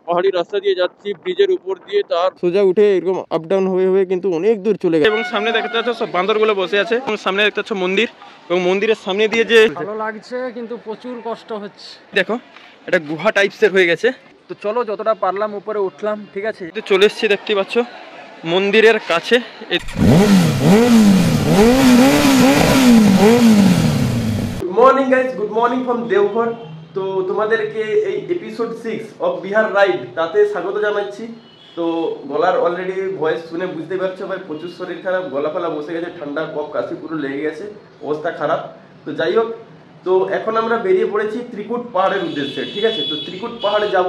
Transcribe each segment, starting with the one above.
পাহাড়ি রাস্তা দিয়ে যাচ্ছি, ব্রিজের উপর দিয়ে, তার সোজা উঠে এরকম আপ ডাউন হয়ে হয়ে কিন্তু অনেক দূর চলে গেছে। এবং সামনে দেখতে পাচ্ছ সব বান্দরগুলো বসে আছে এবং সামনে দেখতে পাচ্ছ মন্দির, এবং মন্দিরের সামনে দিয়ে যে ভালো লাগছে কিন্তু প্রচুর কষ্ট হচ্ছে। দেখো একটা গুহা টাইপসের হয়ে গেছে। তো চলো যতটা পারলাম উপরে উঠলাম, ঠিক আছে। চলে এসেছি দেখতে পাচ্ছ মন্দিরের কাছে। Good morning guys, good morning from Deoghar. তো তোমাদেরকে এই এপিসোড 6 অফ বিহার রাইড তাতে স্বাগত জানাচ্ছি। তো গলার অলরেডি ভয়েস শুনে বুঝতে পারছো ভাই প্রচুর শরীর খারাপ, গলা ফলা বসে গেছে, ঠান্ডা কফ কাশি পুরো লেগে গেছে, অবস্থা খারাপ। তো যাই হোক, তো এখন আমরা বেরিয়ে পড়েছি ত্রিকুট পাহাড়ের উদ্দেশ্যে, ঠিক আছে। তো ত্রিকুট পাহাড়ে যাব,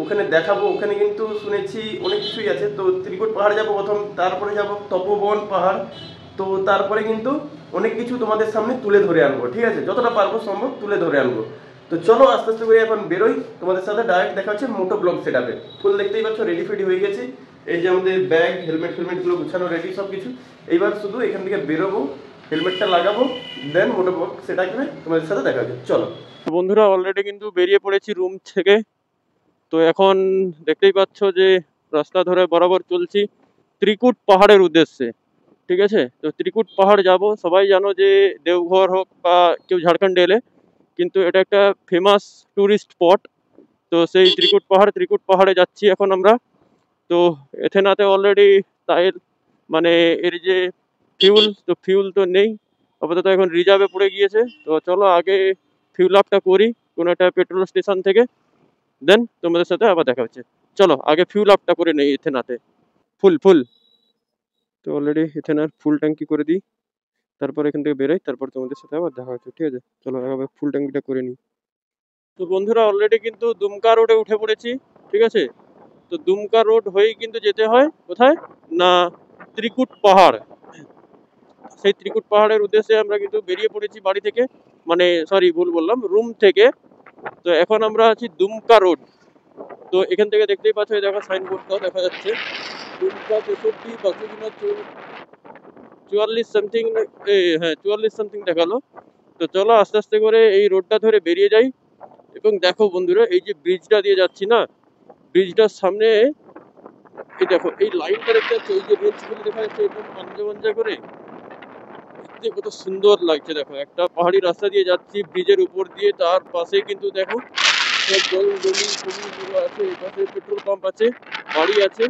ওখানে দেখাবো, ওখানে কিন্তু শুনেছি অনেক কিছুই আছে। তো ত্রিকুট পাহাড়ে যাব প্রথম, তারপরে যাব তপোবন পাহাড়। তো তারপরে কিন্তু অনেক কিছু তোমাদের সামনে তুলে ধরে আনবো, ঠিক আছে, যতটা পারবো সম্ভব তুলে ধরে আনবো। তো চলো আস্তে আস্তে করে এখন বেরোই, তোমাদের সাথে ডাইরেক্ট দেখা হচ্ছে মোটো ব্লগ সেট আপে। ফুল দেখতেই পাচ্ছ রেডি ফেডি হয়ে গেছি, এই যে আমাদের ব্যাগ হেলমেট ফেলমেটগুলো গুছানো রেডি সব কিছু। এইবার শুধু এখান থেকে বেরোবো, হেলমেটটা লাগাবো, দেন মোটো ব্লগ সেট আপে তোমাদের সাথে দেখা হচ্ছে। চলো বন্ধুরা, অলরেডি কিন্তু বেরিয়ে পড়েছি রুম থেকে। তো এখন দেখতেই পাচ্ছ যে রাস্তা ধরে বরাবর চলছি ত্রিকুট পাহাড়ের উদ্দেশ্যে, ঠিক আছে। তো ত্রিকুট পাহাড় যাব, সবাই জানো যে দেওঘর হোক বা কেউ ঝাড়খণ্ড এলে কিন্তু এটা একটা ফেমাস ট্যুরিস্ট স্পট। তো সেই ত্রিকুট পাহাড়ে যাচ্ছি এখন আমরা। তো এথেনাতে অলরেডি তাই মানে এর যে ফিউল তো নেই আপাতত, এখন রিজার্ভে পড়ে গিয়েছে। তো চলো আগে ফিউল আপটা করি কোনো একটা পেট্রোল স্টেশন থেকে, দেন তোমাদের সাথে আবার দেখা হচ্ছে। চলো আগে ফিউল আপটা করে নেই এথেনাতে, ফুল। তো অলরেডি এথেনার ফুল ট্যাঙ্কি করে দিই, তারপর এখান থেকে বেরোই, তারপর তোমাদের সাথে আবার দেখা হচ্ছে, ঠিক আছে। চলো একবার ফুল ট্যাঙ্কিটা করে নিই। তো বন্ধুরা অলরেডি কিন্তু দুমকা রোডে উঠে পড়েছি, ঠিক আছে। তো দুমকা রোড হয়েই কিন্তু যেতে হয় কোথায় না, ত্রিকুট পাহাড়। সেই ত্রিকুট পাহাড়ের উদ্দেশ্যে আমরা কিন্তু বেরিয়ে পড়েছি বাড়ি থেকে, মানে সরি ভুল বললাম, রুম থেকে। তো এখন আমরা আছি দুমকা রোড। তো এখান থেকে দেখতেই পাচ্ছ, দেখো সাইনবোর্ডটাও দেখা যাচ্ছে দুমকা 63 বাসুকিনা 44 সামথিং, হ্যাঁ 44 সামথিং দেখালো। তো চলো আস্তে আস্তে করে এই রোডটা ধরে বেরিয়ে যাই। এবং দেখো বন্ধুরা, এই যে ব্রিজটা দিয়ে যাচ্ছি না, ব্রিজটার সামনে এই দেখো এই লাইনটা দেখতে পাচ্ছ, এই যে রেঞ্জগুলো দেখা যাচ্ছে একদম পাঞ্জা করে, দেখতে কত সুন্দর লাগছে। দেখো একটা পাহাড়ি রাস্তা দিয়ে যাচ্ছি ব্রিজের উপর দিয়ে, তার পাশে কিন্তু দেখো জল জমি পুরো আছে, এই পাশে পেট্রোল পাম্প আছে, বাড়ি আছে।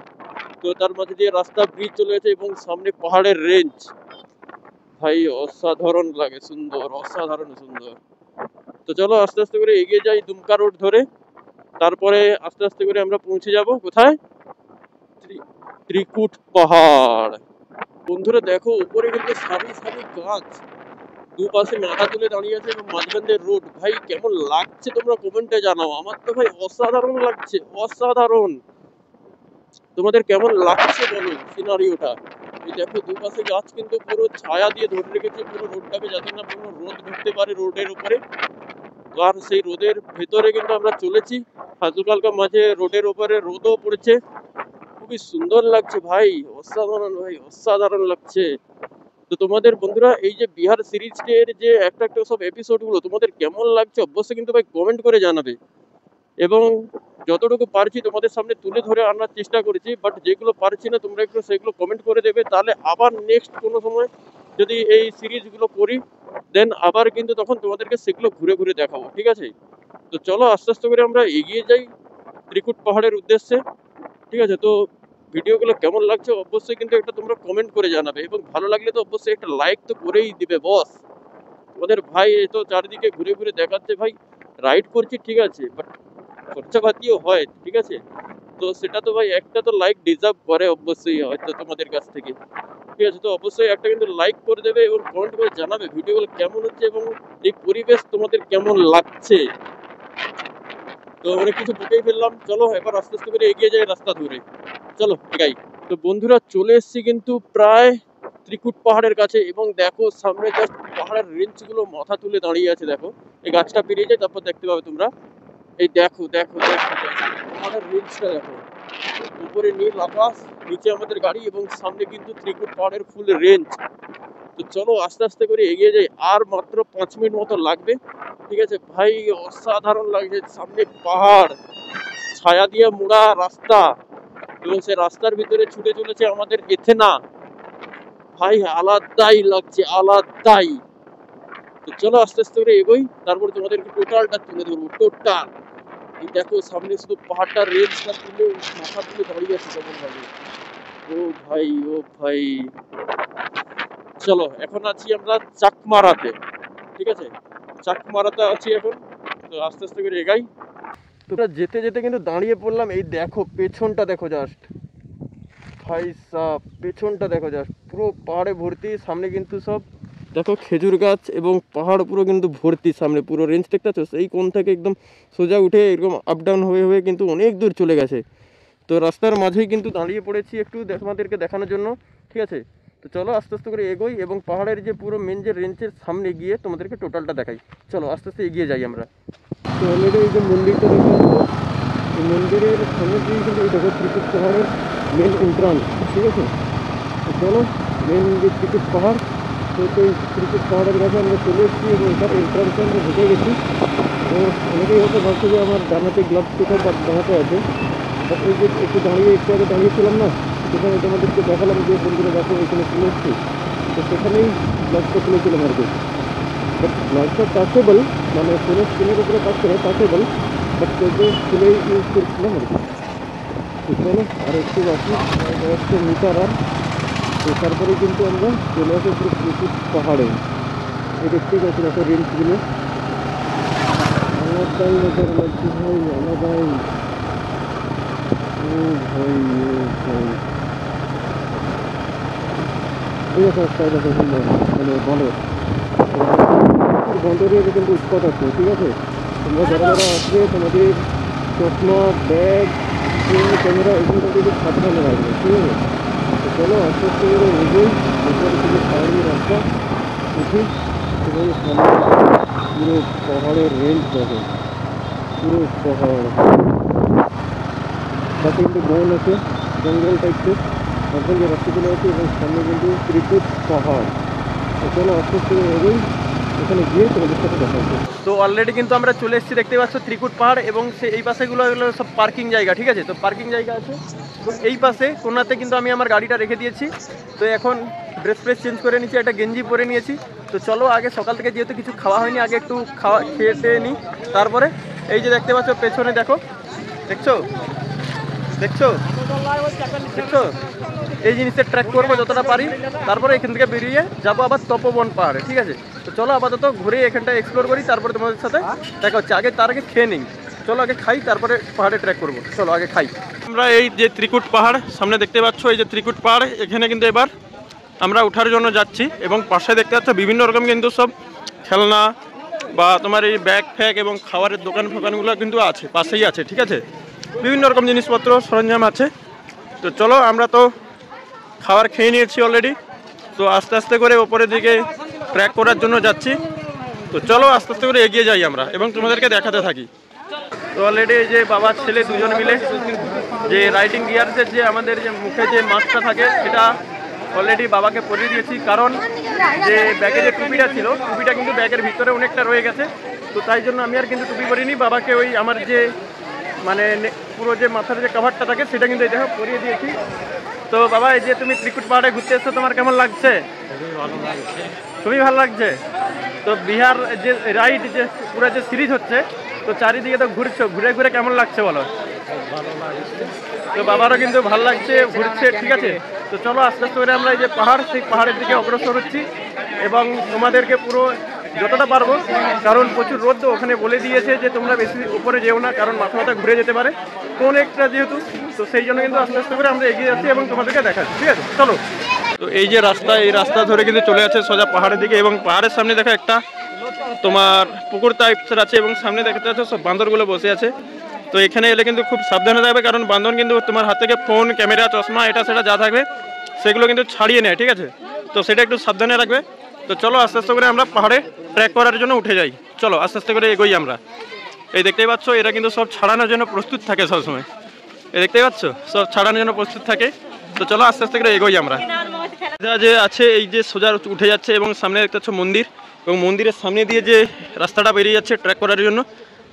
তো তার মাঝে দিয়ে রাস্তা ব্রিজ চলে গেছে এবং সামনে পাহাড়ের রেঞ্জ, ভাই অসাধারণ লাগে, সুন্দর, অসাধারণ সুন্দর। তো চলো আস্তে আস্তে করে এগিয়ে যাই দুমকা রোড ধরে, তারপরে আস্তে আস্তে করে আমরা পৌঁছে যাব কোথায়, ত্রিকুট পাহাড়। বন্ধুরা দেখো উপরে কিন্তু সারি সারি গাছ, দুপাশে মাথা তুলে দাঁড়িয়ে আছে এবং মাঝখান দিয়ে রোড। ভাই কেমন লাগছে তোমরা কমেন্টে জানাও, আমার তো ভাই অসাধারণ লাগছে, অসাধারণ। তোমাদের কেমন লাগছে বলো সিনারিওটা। এই দেখো দুপাশে গাছ কিন্তু পুরো ছায়া দিয়ে ধরে রেখেছে পুরো রোডটাকে, যাতে না পুরো রোদ ঢুকতে পারে রোডের উপরে। আর সেই রোদের ভেতরে কিন্তু আমরা চলেছি, হালকা হালকা মাঝে রোডের উপরে রোদও পড়েছে, খুবই সুন্দর লাগছে ভাই, অসাধারণ ভাই, অসাধারণ লাগছে। তো তোমাদের বন্ধুরা এই যে বিহার সিরিজের যে একটা একটা সব এপিসোড গুলো তোমাদের কেমন লাগছে অবশ্যই কিন্তু ভাই কমেন্ট করে জানাবে। এবং যতটুকু পারছি তোমাদের সামনে তুলে ধরে আনার চেষ্টা করেছি, বাট যেগুলো পারছি না তোমরা একটু সেগুলো কমেন্ট করে দেবে, তাহলে আবার নেক্সট কোনো সময় যদি এই সিরিজগুলো করি, দেন আবার কিন্তু তখন তোমাদেরকে সেগুলো ঘুরে ঘুরে দেখাবো, ঠিক আছে। তো চলো আস্তে আস্তে করে আমরা এগিয়ে যাই ত্রিকুট পাহাড়ের উদ্দেশ্যে, ঠিক আছে। তো ভিডিওগুলো কেমন লাগছে অবশ্যই কিন্তু একটা তোমরা কমেন্ট করে জানাবে, এবং ভালো লাগলে তো অবশ্যই একটা লাইক তো করেই দিবে বস। তোমাদের ভাই তো চারিদিকে ঘুরে ঘুরে দেখাচ্ছে ভাই, রাইড করছি ঠিক আছে, বাট খরচাপাতিও হয়, ঠিক আছে। তো সেটা তো ভাই একটা তো লাইক ডিজার্ভ করে অবশ্যই হয়তো তোমাদের কাছ থেকে, ঠিক আছে। তো অবশ্যই একটা কিন্তু লাইক করে দেবে এবং কমেন্ট করে জানাবে ভিডিওগুলো কেমন হচ্ছে এবং এই পরিবেশ তোমাদের কেমন লাগছে। তো অনেক কিছু বকেই ফেললাম, চলো এবার আস্তে আস্তে করে এগিয়ে যাই রাস্তা ধরে, চলো এগাই। তো বন্ধুরা চলে এসেছি কিন্তু প্রায় ত্রিকুট পাহাড়ের কাছে, এবং দেখো সামনে জাস্ট পাহাড়ের রেঞ্জ গুলো মাথা তুলে দাঁড়িয়ে আছে। দেখো এই গাছটা পেরিয়ে যায় তারপর দেখতে পাবে তোমরা, এই দেখো দেখো দেখো পাহাড়ের রেঞ্জটা দেখো, উপরে নীল আকাশ, নিচে আমাদের গাড়ি এবং সামনে কিন্তু ত্রিকুট পাহাড়ের ফুল রেঞ্জ। তো চলো আস্তে আস্তে করে এগিয়ে যাই, আর মাত্র 5 মিনিট মতো লাগবে, ঠিক আছে ভাই। অসাধারণ লাগছে, সামনে পাহাড়, ছায়া দিয়ে মোড়া রাস্তা এবং সেই রাস্তার ভিতরে ছুটে চলেছে আমাদের এথেনা। ভাই আলাদাই লাগছে, আলাদাই। তো চলো আস্তে আস্তে করে এগোই, তারপর তোমাদেরকে টোটালটা তুলে ধরবো। টোটাল এই দেখো সামনে শুধু পাহাড়টার রেঞ্জটা তুলে মাথা তুলে দাঁড়িয়ে আছে কেমন ভাবে। ও ভাই, ও ভাই। চলো এখন আছি আমরা চাকমারাতে, ঠিক আছে? চাকমারাতে আছি এখন, তো আস্তে আস্তে করে এগাই। তোরা যেতে যেতে কিন্তু দাঁড়িয়ে পড়লাম। এই দেখো পেছনটা দেখো জাস্ট, ভাই সাহ পেছনটা দেখো জাস্ট, পুরো পাহাড়ে ভর্তি। সামনে কিন্তু সব দেখো খেজুর গাছ এবং পাহাড় পুরো কিন্তু ভর্তি। সামনে পুরো রেঞ্জ দেখতে পাচ্ছ, এই কোণ থেকে একদম সোজা উঠে এরকম আপ ডাউন হয়ে হয়ে কিন্তু অনেক দূর চলে গেছে। তো রাস্তার মাঝেই কিন্তু দাঁড়িয়ে পড়েছি একটু তোমাদেরকে দেখানোর জন্য, ঠিক আছে? তো চলো আস্তে আস্তে করে এগোই এবং পাহাড়ের যে পুরো মেন যে রেঞ্জের সামনে গিয়ে তোমাদেরকে টোটালটা দেখাই। চলো আস্তে আস্তে এগিয়ে যাই আমরা। তো অলরেডি এই যে মন্দিরটা দেখতে পাচ্ছ, এই মন্দিরের সামনে দিয়ে কিন্তু এই দেখো ত্রিকুট পাহাড়ের মেন এন্ট্রান্স, ঠিক আছে? তো চলো মেন যে ত্রিকুট পাহাড়, তো সেই ত্রিকুট পাহাড়ের কাছে আমরা চলে এসেছি এবং এটার এন্ট্রান্সে আমরা ঢুকে গেছি। তো অনেকেই হয়তো ভাবছে যে আমার ডানাতে গ্লাভস কোথাও ডানাতে আছে, বাট এই যে একটু দাঁড়িয়ে একটু আগে দাঁড়িয়েছিলাম না, সেখানে তোমাদেরকে দেখালাম যে বন্ধুরা দেখো এখানে খুলে এসছি, তো সেখানেই গ্লাভসটা খুলেছিলাম আর কি। বাট গ্লাভসটা টাচেবল, মানে ফোনের স্ক্রিনের উপরে কাজ করে টাচেবল, বাট সেগুলো খুলেই ইউজ করছিলাম আর কি। তো চলো আর একটু বাকি 100 মিটার, আর তো তারপরে কিন্তু আমরা চলে আসি পুরো ত্রিকুট পাহাড়ে। এই দেখতেই পাচ্ছি দেখো রেঞ্জগুলো আলাদাই নজর লাগছে ভাই, আলাদাই। ও ভাই, ও ভাই, এই দেখো একটা দেখো সুন্দর, মানে বন্দর, বন্দরের কিন্তু উৎপাদ আছে, ঠিক আছে? তোমরা যারা যারা আসবে তোমাদের চশমা, ব্যাগ, ক্যামেরা এগুলো কিন্তু সাবধানে রাখবে, ঠিক আছে? তো চলো আস্তে আস্তে করে এগোই, এরপরে কিন্তু পাহাড়ি রাস্তা উঠি এবং সামনে পুরো পাহাড়ের রেঞ্জ দেখো, পুরো পাহাড়, তাতে কিন্তু বন আছে, জঙ্গল টাইপের এখন যে রাস্তা চলে আছে এবং সামনে কিন্তু ত্রিকুট পাহাড়। তো চলো আস্তে আস্তে করে এগোই, এখানে গিয়ে তোমাদের সাথে দেখা হচ্ছে। তো অলরেডি কিন্তু আমরা চলে এসেছি, দেখতে পাচ্ছ ত্রিকুট পাহাড়, এবং এই পাশেগুলো এগুলো সব পার্কিং জায়গা, ঠিক আছে? তো পার্কিং জায়গা আছে, তো এই পাশে কোনাতে কিন্তু আমি আমার গাড়িটা রেখে দিয়েছি। তো এখন ড্রেস ফ্রেস চেঞ্জ করে নিয়েছি, একটা গেঞ্জি পরে নিয়েছি। তো চলো আগে সকাল থেকে যেহেতু কিছু খাওয়া হয়নি, আগে একটু খেয়ে নিই, তারপরে এই যে দেখতে পাচ্ছ পেছনে দেখো, দেখছো দেখছো দেখছো এই জিনিসটা ট্র্যাক করবো যতটা পারি, তারপরে এখান থেকে বেরিয়ে যাবো আবার তপবন পাহাড়ে, ঠিক আছে? তো চলো আপাতত ঘুরে এখানটা এক্সপ্লোর করি, তারপরে তোমাদের সাথে দেখা হচ্ছে। তার আগে খেয়ে নিই, চলো আগে খাই, তারপরে পাহাড়ে ট্র্যাক করবো। চলো আগে খাই। আমরা এই যে ত্রিকুট পাহাড় সামনে দেখতে পাচ্ছ, এই যে ত্রিকুট পাহাড়, এখানে কিন্তু এবার আমরা ওঠার জন্য যাচ্ছি এবং পাশে দেখতে পাচ্ছ বিভিন্ন রকম কিন্তু সব খেলনা বা তোমার এই ব্যাগ ফ্যাগ এবং খাবারের দোকান ফোকানগুলো কিন্তু আছে, পাশেই আছে, ঠিক আছে? বিভিন্ন রকম জিনিসপত্র সরঞ্জাম আছে। তো চলো আমরা তো খাবার খেয়ে নিয়েছি অলরেডি, তো আস্তে আস্তে করে ওপরের দিকে ট্র্যাক করার জন্য যাচ্ছি। তো চলো আস্তে আস্তে করে এগিয়ে যাই আমরা এবং তোমাদেরকে দেখাতে থাকি। তো অলরেডি এই যে বাবা ছেলে দুজন মিলে যে রাইডিং গিয়ার্সের যে আমাদের যে মুখে যে মাস্কটা থাকে সেটা অলরেডি বাবাকে পরিয়ে দিয়েছি, কারণ যে ব্যাগে যে টুপিটা ছিল, টুপিটা কিন্তু ব্যাগের ভিতরে অনেকটা রয়ে গেছে। তো তাই জন্য আমি আর কিন্তু টুপি পরিনি, বাবাকে ওই আমার যে মানে পুরো যে মাথার যে কভারটা থাকে সেটা কিন্তু এই দেখো পরিয়ে দিয়েছি। তো বাবা এই যে তুমি ত্রিকুট পাহাড়ে ঘুরতে এসছো, তোমার কেমন লাগছে? খুবই ভালো লাগছে। তো বিহার যে রাইড যে পুরো যে সিরিজ হচ্ছে, তো চারিদিকে তো ঘুরছো, ঘুরে ঘুরে কেমন লাগছে বলো? তো বাবারও কিন্তু ভালো লাগছে, ঘুরছে, ঠিক আছে? তো চলো আস্তে আস্তে করে আমরা এই যে পাহাড়, সেই পাহাড়ের দিকে অগ্রসর হচ্ছি এবং তোমাদেরকে পুরো যতটা পারবো, কারণ প্রচুর রোদ, ওখানে বলে দিয়েছে যে তোমরা বেশি উপরে যেও না, কারণ মাথা মাথা ঘুরে যেতে পারে কোন একটা যেহেতু। তো সেই জন্য কিন্তু আস্তে আস্তে করে আমরা এগিয়ে যাচ্ছি এবং তোমাদেরকে দেখাচ্ছি, ঠিক আছে? চলো। তো এই যে রাস্তা, এই রাস্তা ধরে কিন্তু চলে যাচ্ছে সোজা পাহাড়ের দিকে এবং পাহাড়ের সামনে দেখা একটা তোমার পুকুর টাইপসের আছে এবং সামনে দেখতে পাচ্ছ সব বান্দরগুলো বসে আছে। তো এখানে এলে কিন্তু খুব সাবধানে থাকবে, কারণ বান্দর কিন্তু তোমার হাত থেকে ফোন, ক্যামেরা, চশমা এটা সেটা যা থাকবে সেগুলো কিন্তু ছাড়িয়ে নেয়, ঠিক আছে? তো সেটা একটু সাবধানে রাখবে। তো চলো আস্তে আস্তে করে আমরা পাহাড়ে ট্রেক করার জন্য উঠে যাই। চলো আস্তে আস্তে করে এগোই আমরা। এই দেখতেই পাচ্ছ এরা কিন্তু সব ছাড়ানোর জন্য প্রস্তুত থাকে সবসময়, এই দেখতেই পাচ্ছ সব ছাড়ানোর জন্য প্রস্তুত থাকে। তো চলো আস্তে আস্তে করে এগোই আমরা। যে আছে এই যে সোজা উঠে যাচ্ছে এবং সামনে দেখতে পাচ্ছ মন্দির, এবং মন্দিরের সামনে দিয়ে যে রাস্তাটা বেরিয়ে যাচ্ছে ট্রেক করার জন্য।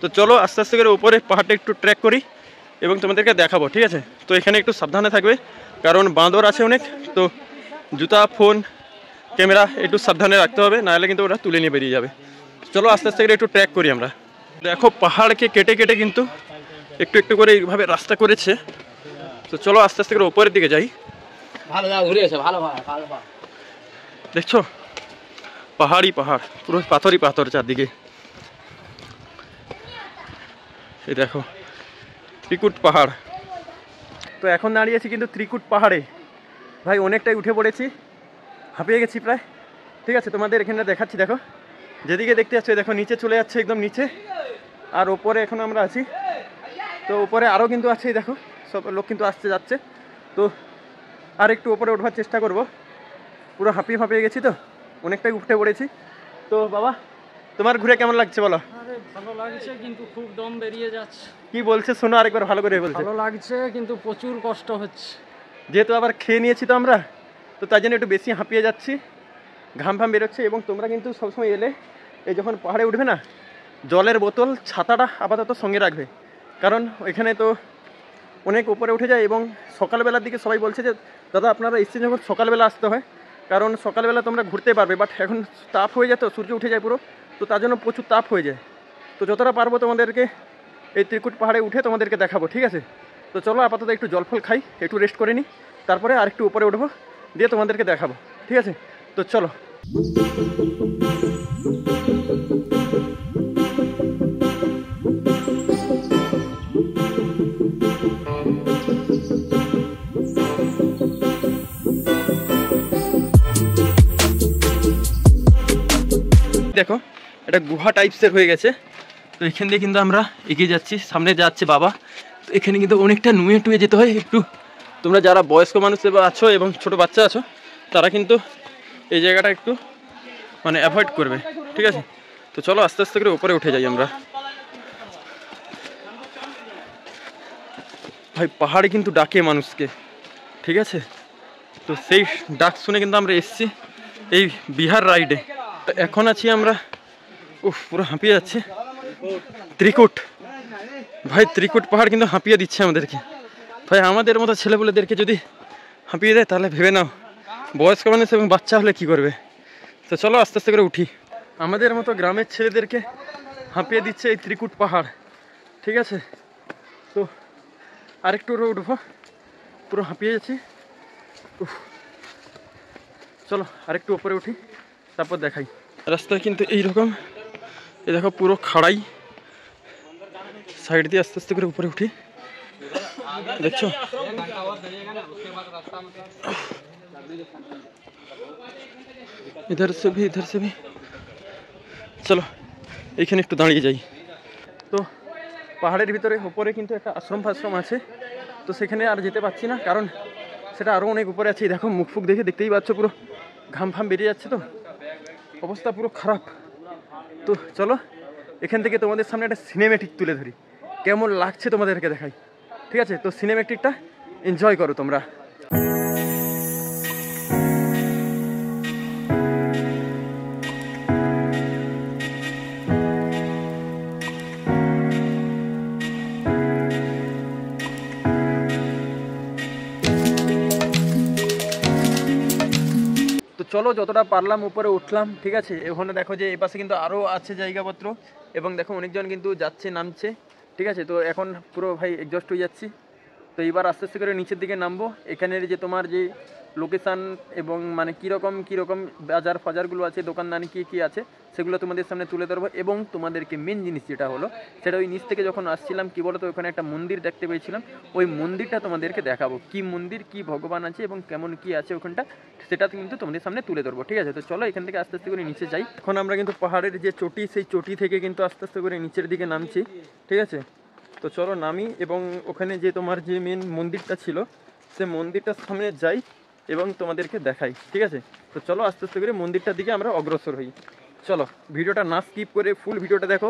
তো চলো আস্তে আস্তে করে উপরে পাহাড়টা একটু ট্রেক করি এবং তোমাদেরকে দেখাবো, ঠিক আছে? তো এখানে একটু সাবধানে থাকবে, কারণ বাঁদর আছে অনেক, তো জুতা, ফোন, ক্যামেরা একটু সাবধানে রাখতে হবে, নাহলে কিন্তু ওরা তুলে নিয়ে বেরিয়ে যাবে। চলো আস্তে আস্তে করে একটু ট্র্যাক করি আমরা। দেখো পাহাড়কে কেটে কেটে কিন্তু একটু একটু করে এইভাবে রাস্তা করেছে। তো চলো আস্তে আস্তে করে উপরের দিকে যাই। দেখছো পাহাড়ই পাহাড়, পুরো পাথরই পাথর চারদিকে। এই দেখো ত্রিকুট পাহাড়। তো এখন দাঁড়িয়েছি কিন্তু ত্রিকুট পাহাড়ে। ভাই অনেকটাই উঠে পড়েছি, হাঁপিয়ে গেছি প্রায়। ঠিক আছে, তোমাদের এখানে দেখাচ্ছি। দেখো যেদিকে দেখতে যাচ্ছে, দেখো নিচে চলে যাচ্ছে একদম নিচে, আর ওপরে এখন আমরা আছি। তো উপরে আরও কিন্তু আছে, দেখো সব লোক কিন্তু আসছে যাচ্ছে। তো আর একটু ওপরে ওঠার চেষ্টা করব। পুরো হাঁপিয়ে গেছি, তো অনেকটাই উঠে পড়েছি। তো বাবা তোমার ঘুরে কেমন লাগছে বলো? আরে ভালো লাগছে, কিন্তু খুব দম বেরিয়ে যাচ্ছে। কি বলছে শোনো আরেকবার ভালো করে বলছে। ভালো লাগছে কিন্তু প্রচুর কষ্ট হচ্ছে। যেহেতু আবার খেয়ে নিয়েছি তো আমরা, তো তাই জন্য একটু বেশি হাঁপিয়ে যাচ্ছি, ঘাম বেরোচ্ছে। এবং তোমরা কিন্তু সবসময় এলে এই যখন পাহাড়ে উঠবে না, জলের বোতল, ছাতাটা আপাতত সঙ্গে রাখবে, কারণ এখানে তো অনেক উপরে উঠে যায়। এবং সকালবেলার দিকে সবাই বলছে যে দাদা আপনারা এসছেন যখন সকালবেলা আসতে হয়, কারণ সকালবেলা তোমরা ঘুরতে পারবে, বাট এখন তাপ হয়ে যায়, তো সূর্য উঠে যায় পুরো, তো তার জন্য প্রচুর তাপ হয়ে যায়। তো যতটা পারবো তোমাদেরকে এই ত্রিকুট পাহাড়ে উঠে তোমাদেরকে দেখাবো, ঠিক আছে? তো চলো আপাতত একটু জল ফল খাই, একটু রেস্ট করে নিই, তারপরে আরেকটু উপরে উঠবো, দিয়ে তোমাদেরকে দেখাবো, ঠিক আছে? তো চলো। দেখো এটা গুহা টাইপসের হয়ে গেছে। তো এখান দিয়ে কিন্তু আমরা এগিয়ে যাচ্ছি, সামনে যাচ্ছে বাবা। তো এখানে কিন্তু অনেকটা নুয়ে টুয়ে যেতে হয় একটু। তোমরা যারা বয়স্ক মানুষ আছো এবং ছোট বাচ্চা আছো, তারা কিন্তু এই জায়গাটা একটু মানে অ্যাভয়েড করবে, ঠিক আছে? তো চলো আস্তে আস্তে করে উপরে উঠে যাই আমরা। ভাই পাহাড়ে কিন্তু ডাকে মানুষকে, ঠিক আছে? তো সেই ডাক শুনে কিন্তু আমরা এসছি এই বিহার রাইডে। এখন আছি আমরা, পুরো হাঁপিয়ে যাচ্ছে। ত্রিকুট, ভাই ত্রিকুট পাহাড় কিন্তু হাঁপিয়ে দিচ্ছে আমাদেরকে। ভাই আমাদের মতো ছেলেপুলেদেরকে যদি হাঁপিয়ে দেয়, তাহলে ভেবে নাও বয়স্ক মানুষ এবং বাচ্চা হলে কি করবে। তো চলো আস্তে আস্তে করে উঠি। আমাদের মতো গ্রামের ছেলেদেরকে হাঁপিয়ে দিচ্ছে এই ত্রিকুট পাহাড়, ঠিক আছে? তো আরেকটু উঠবো, পুরো হাঁপিয়ে যাচ্ছি। চলো আরেকটু উপরে উঠি, তারপর দেখাই। রাস্তায় কিন্তু এইরকম, এই দেখো পুরো খাড়াই, সাইড দিয়ে আস্তে আস্তে করে উপরে উঠি, দেখছো? इधर से भी চলো এইখানে একটু দাঁড়িয়ে যাই। তো পাহাড়ের ভিতরে উপরে কিন্তু একটা আশ্রম আছে, তো সেখানে আর যেতে পারছি না, কারণ সেটা আরও অনেক উপরে আছে। দেখো মুখ ফুক দেখে দেখতেই পাচ্ছ, পুরো ঘাম বেরিয়ে যাচ্ছে, তো অবস্থা পুরো খারাপ। তো চলো এখান থেকে তোমাদের সামনে একটা সিনেমেটিক তুলে ধরি, কেমন লাগছে তোমাদেরকে দেখাই, ঠিক আছে? তো সিনেমেটিকটা এনজয় করো তোমরা। তো চলো যতটা পারলাম উপরে উঠলাম, ঠিক আছে? ওখানে দেখো যে এই পাশে কিন্তু আরও আছে জায়গাপত্র, এবং দেখো অনেকজন কিন্তু যাচ্ছে নামছে, ঠিক আছে? তো এখন পুরো ভাই এক্সস্ট হয়ে যাচ্ছি। তো এবার আস্তে আস্তে করে নিচের দিকে নামবো। এখানের যে তোমার যে লোকেশান এবং মানে কীরকম বাজার ফাজারগুলো আছে, দোকানদানি কী আছে, সেগুলো তোমাদের সামনে তুলে ধরবো। এবং তোমাদেরকে মেন জিনিস যেটা হলো, সেটা ওই নিচ থেকে যখন আসছিলাম, কী বলো তো, ওখানে একটা মন্দির দেখতে পেয়েছিলাম, ওই মন্দিরটা তোমাদেরকে দেখাবো, কী মন্দির, কী ভগবান আছে এবং কেমন কী আছে ওখানটা, সেটা কিন্তু তোমাদের সামনে তুলে ধরবো, ঠিক আছে? তো চলো এখান থেকে আস্তে আস্তে করে নিচে যাই। এখন আমরা কিন্তু পাহাড়ের যে চটি, সেই চটি থেকে কিন্তু আস্তে আস্তে করে নিচের দিকে নামছি, ঠিক আছে? তো চলো নামি, এবং ওখানে যে তোমার যে মেন মন্দিরটা ছিল, সে মন্দিরটার সামনে যাই এবং তোমাদেরকে দেখাই, ঠিক আছে? তো চলো আস্তে আস্তে করে মন্দিরটার দিকে আমরা অগ্রসর হই। চলো ভিডিওটা না স্কিপ করে ফুল ভিডিওটা দেখো।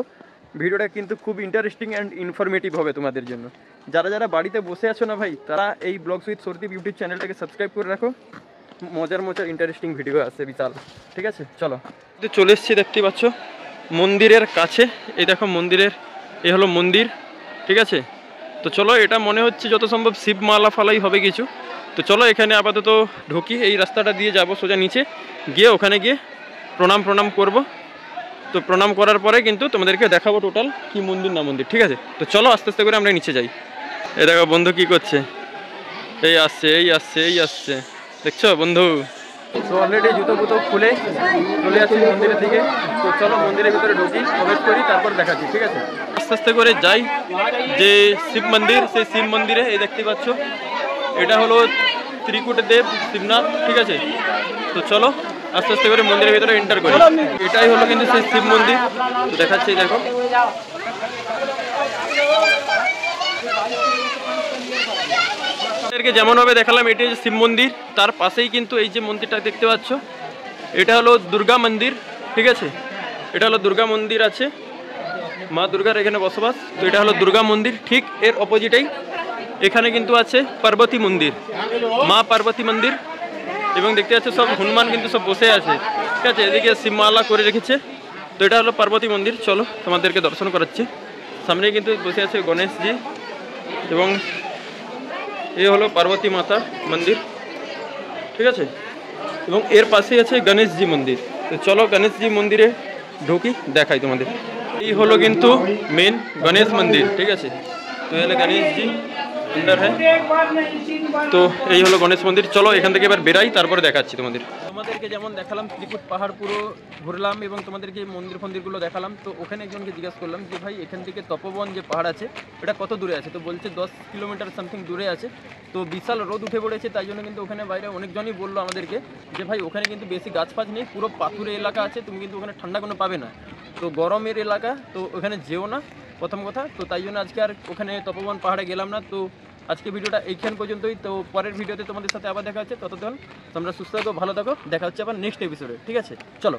ভিডিওটা কিন্তু খুব ইন্টারেস্টিং অ্যান্ড ইনফরমেটিভ হবে তোমাদের জন্য। যারা বাড়িতে বসে আছো না ভাই, তারা এই ব্লগস উইথ সৌরদীপ ইউটিউব চ্যানেলটাকে সাবস্ক্রাইব করে রাখো। মজার ইন্টারেস্টিং ভিডিও আছে বিশাল, ঠিক আছে? চলো চলে এসছি, দেখতে পাচ্ছ মন্দিরের কাছে। এই দেখো মন্দিরের, এই হলো মন্দির, ঠিক আছে? তো চলো, এটা মনে হচ্ছে যত সম্ভব শিবমালা ফালাই হবে কিছু। তো চলো এখানে আপাতত ঢুকি, এই রাস্তাটা দিয়ে যাব সোজা নিচে গিয়ে, ওখানে গিয়ে প্রণাম করব। তো প্রণাম করার পরে কিন্তু তোমাদেরকে দেখাবো টোটাল কি মন্দির না মন্দির, ঠিক আছে? তো চলো আস্তে আস্তে করে আমরা নিচে যাই। এই দেখো বন্ধু কি করছে, এই আসছে, দেখছো বন্ধু? তো অলরেডি জুতো বুতো খুলে চলে যাচ্ছি মন্দিরের দিকে। তো চলো মন্দিরের ভিতরে ঢুকি, প্রবেশ করি, তারপর দেখাচ্ছি, ঠিক আছে? আস্তে আস্তে করে যাই যে শিব মন্দির, সেই শিব মন্দিরে এই দেখতে পাচ্ছ, এটা হলো ত্রিকুটদেব শিবনাথ, ঠিক আছে? তো চলো আস্তে আস্তে করে মন্দিরের ভিতরে এন্টার করি। এটাই হলো কিন্তু সেই শিব মন্দির, তো দেখাচ্ছি, দেখো। যেমন ভাবে দেখালাম এটি হচ্ছে শিব মন্দির, তার পাশেই কিন্তু এই যে মন্দিরটা দেখতে পাচ্ছ, এটা হলো দুর্গা মন্দির, ঠিক আছে? এটা হলো দুর্গা মন্দির আছে, মা দুর্গার এখানে বসবাস। তো এটা হলো দুর্গা মন্দির, ঠিক এর অপোজিটেই এখানে কিন্তু আছে পার্বতী মন্দির, মা পার্বতী মন্দির। এবং দেখতে পাচ্ছ সব হনুমান কিন্তু সব বসে আছে, ঠিক আছে? এদিকে শিবমালা করে রেখেছে। তো এটা হলো পার্বতী মন্দির, চলো তোমাদেরকে দর্শন করাচ্ছি। সামনে কিন্তু বসে আছে গণেশজি, এবং এই হলো পার্বতী মাতা মন্দির, ঠিক আছে? এবং এর পাশেই আছে গণেশজি মন্দির। তো চলো গণেশজি মন্দিরে ঢুকি, দেখাই তোমাদের। এই হলো কিন্তু মেন গণেশ মন্দির, ঠিক আছে? তো এখানে গণেশজি अंदर है। তো এই হলো গণেশ মন্দির। চলো এখান থেকে এবার বেরাই, তারপরে দেখাচ্ছি তোমাদেরকে যেমন দেখালাম ত্রিকুট পাহাড় পুরো ঘুরলাম এবং তোমাদেরকে মন্দির ফন্দিরগুলো দেখালাম। তো ওখানে একজনকে জিজ্ঞাসা করলাম যে ভাই এখান থেকে তপবন যে পাহাড় আছে এটা কত দূরে আছে? তো বলছে 10 কিলোমিটার সামথিং দূরে আছে। তো বিশাল রোদ উঠে পড়েছে, তাই জন্য কিন্তু ওখানে বাইরে অনেকজনই বললো আমাদেরকে যে ভাই ওখানে কিন্তু বেশি গাছ ফাছ নেই, পুরো পাথুরে এলাকা আছে, তুমি কিন্তু ওখানে ঠান্ডা কোনো পাবে না, তো গরমের এলাকা, তো ওখানে যেও না প্রথম কথা। তো তাই জন্য আজকে আর ওখানে তপবন পাহাড়ে গেলাম না। তো আজকে ভিডিওটা এইখান পর্যন্তই। তো পরের ভিডিওতে তোমাদের সাথে আবার দেখা হচ্ছে, ততক্ষণ তোমরা সুস্থ থাকো, ভালো থাকো, দেখা হচ্ছে আবার নেক্সট এপিসোডে, ঠিক আছে? চলো।